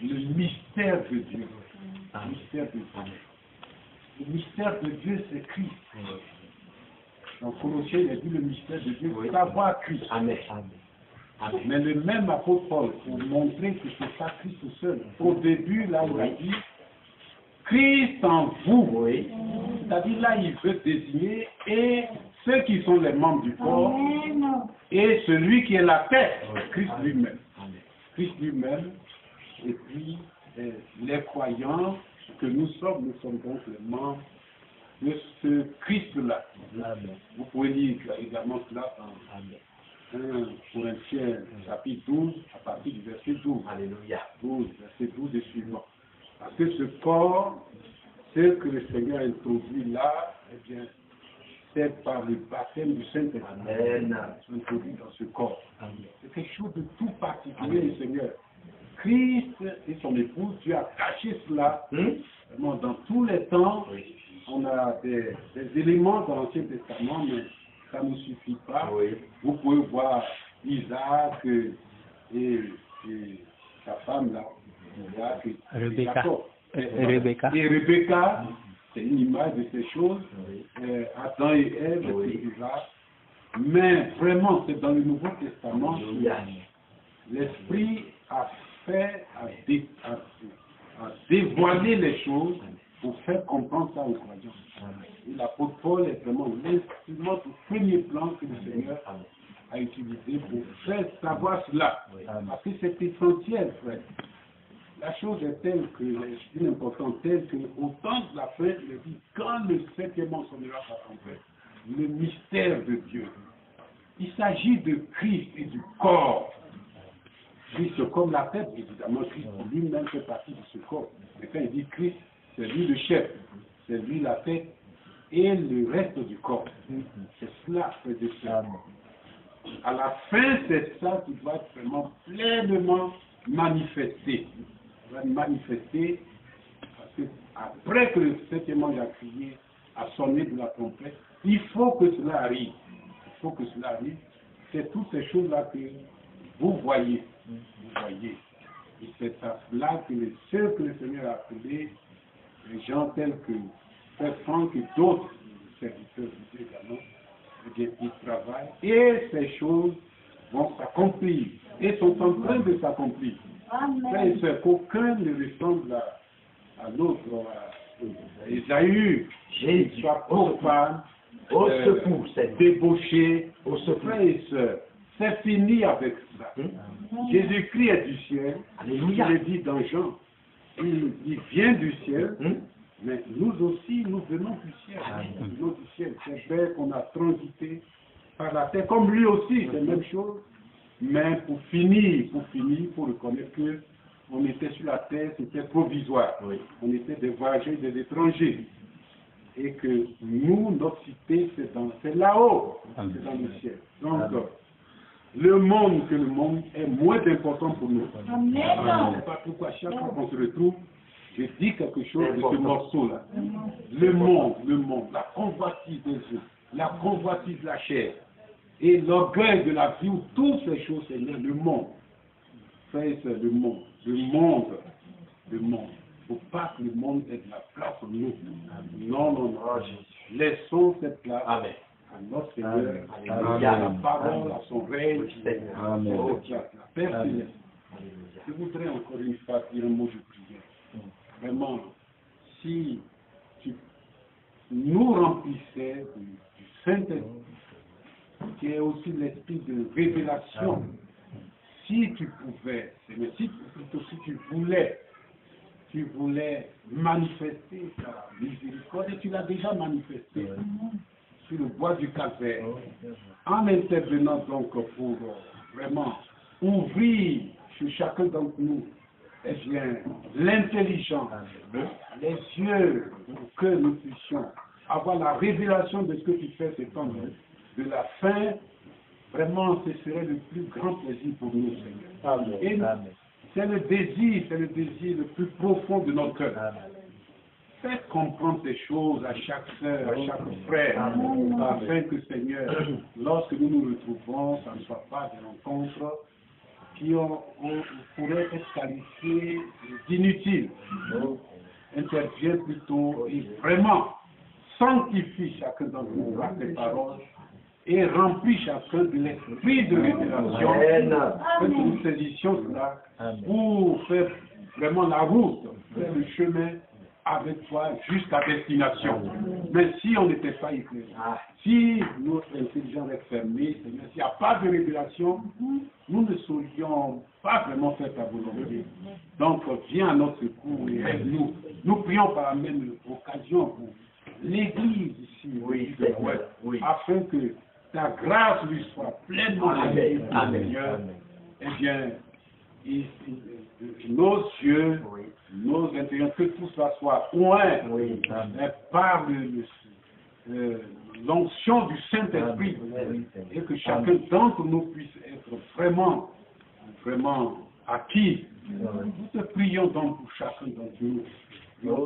le mystère de Dieu. Le mystère de Dieu. Le mystère de Dieu, c'est Christ. Dans Colossiens, il a dit le mystère de Dieu, savoir Christ. Amen. Mais le même apôtre Paul, pour montrer que c'est pas Christ tout seul, au début, là, il a dit Christ en vous. C'est-à-dire là, il veut désigner et ceux qui sont les membres du corps et celui qui est la tête, Christ lui-même. Christ lui-même, et puis les croyants que nous sommes donc les membres de ce Christ-là. Vous pouvez lire également cela en 1 Corinthiens chapitre 12, à partir du verset 12. Alléluia. 12, verset 12 et suivant. Parce que ce corps, ce que le Seigneur a introduit là, eh bien, c'est par le baptême du Saint-Esprit. Amen. Introduit dans ce corps. C'est quelque chose de tout particulier, le Seigneur. Christ et son épouse, Dieu a caché cela. Vraiment, dans tous les temps, on a des éléments dans l'Ancien Testament, mais ça ne suffit pas. Vous pouvez voir Isaac et sa femme là, Isaac et Jacob. Et Rebecca, c'est une image de ces choses. Adam et Ève, etc. Mais vraiment, c'est dans le Nouveau Testament que l'Esprit a fait, a dévoilé les choses pour faire comprendre ça aux croyants. Et l'apôtre Paul est vraiment l'instrument de premier plan que le Seigneur a utilisé pour faire savoir cela. Parce que c'est essentiel, frère. La chose est telle que, une importance telle que, au temps de la fin, il dit, quand le septième sonnera sa trompette, le mystère de Dieu. Il s'agit de Christ et du corps. Christ comme la tête, évidemment, Christ lui-même fait partie de ce corps. Mais quand il dit Christ, c'est lui le chef, c'est lui la tête et le reste du corps. C'est cela, frère de sœurs. À la fin, c'est ça qui doit être vraiment pleinement manifesté. Il va manifester parce que après que le septième ange a crié, a sonné de la trompette, il faut que cela arrive. Il faut que cela arrive. C'est toutes ces choses-là que vous voyez. Vous voyez. Et c'est à cela que ceux que le Seigneur a appelés, les gens tels que Frère Franck et d'autres serviteurs de Dieu également, eh bien, ils travaillent et ces choses vont s'accomplir et sont en train de s'accomplir. Frères et sœurs, qu'aucun ne ressemble à l'autre, à Ésaü, qu'il soit profane, Au secours, c'est débauché, frères et sœurs. C'est fini avec ça. Jésus-Christ est du ciel. Alléluia. Il le dit dans Jean. Il vient du ciel. Mais nous aussi, nous venons du ciel. Nous venons du ciel. C'est vrai qu'on a transité par la terre. Comme lui aussi, c'est la même chose. Mais pour finir, pour reconnaître que on était sur la terre, c'était provisoire. On était des voyageurs, des étrangers. Et que nous, notre cité, c'est là-haut. C'est dans le ciel. Donc, le monde est moins important pour nous. Je ne sais pas pourquoi chaque fois qu'on se retrouve, je dis quelque chose de ce morceau-là. Le monde, la convoitise des yeux, la convoitise de la chair et l'orgueil de la vie, où toutes ces choses, c'est le monde. C'est le monde. Il ne faut pas que le monde ait de la place pour nous. Non. Laissons cette place à notre Seigneur, à la parole, à son règne, à la personnelle. Je voudrais encore une fois dire un mot de prière. Vraiment, si tu nous remplissais du Saint-Esprit, qui est aussi l'esprit de révélation, si tu pouvais, mais si tu voulais manifester ta miséricorde, et tu l'as déjà manifesté sur le bois du Calvaire, en intervenant donc pour vraiment ouvrir sur chacun d'entre nous l'intelligence, les yeux, pour que nous puissions avoir la révélation de ce que tu fais ces temps de la fin. Vraiment, ce serait le plus grand plaisir pour nous, Seigneur. Et c'est le désir le plus profond de notre cœur. Faites comprendre ces choses à chaque sœur, à chaque frère, afin que, Seigneur, lorsque nous nous retrouvons, ça ne soit pas des rencontres on pourrait être qualifiés d'inutiles intervient plutôt et vraiment sanctifie chacun d'entre nous par ses paroles et remplit chacun de l'esprit de révélation. Que nous saisissions cela pour faire vraiment la route, faire le chemin avec toi jusqu'à destination. Mais si on n'était pas éclairé, si notre intelligence est fermée, s'il n'y a pas de révélation, nous ne saurions pas vraiment faire ta volonté. Donc viens à notre secours et aide-nous. Nous prions par la même occasion pour l'Église ici, afin que ta grâce lui soit pleinement révélée, Seigneur. Eh bien, nos yeux, nos intérieurs, que tout cela soit loin par l'onction du Saint-Esprit et que chacun d'entre nous puisse être vraiment acquis. Nous te prions donc pour chacun d'entre nous,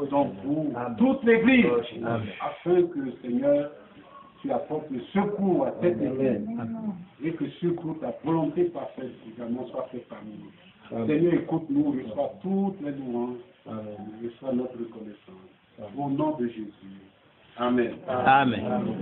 donc pour toute l'Église, afin que, Seigneur, tu apportes le secours à cette Église et que secours ta volonté parfaite également soit faite parmi nous. Seigneur, écoute-nous, reçois toutes les louanges, reçois notre reconnaissance. Au nom de Jésus. Amen. Amen.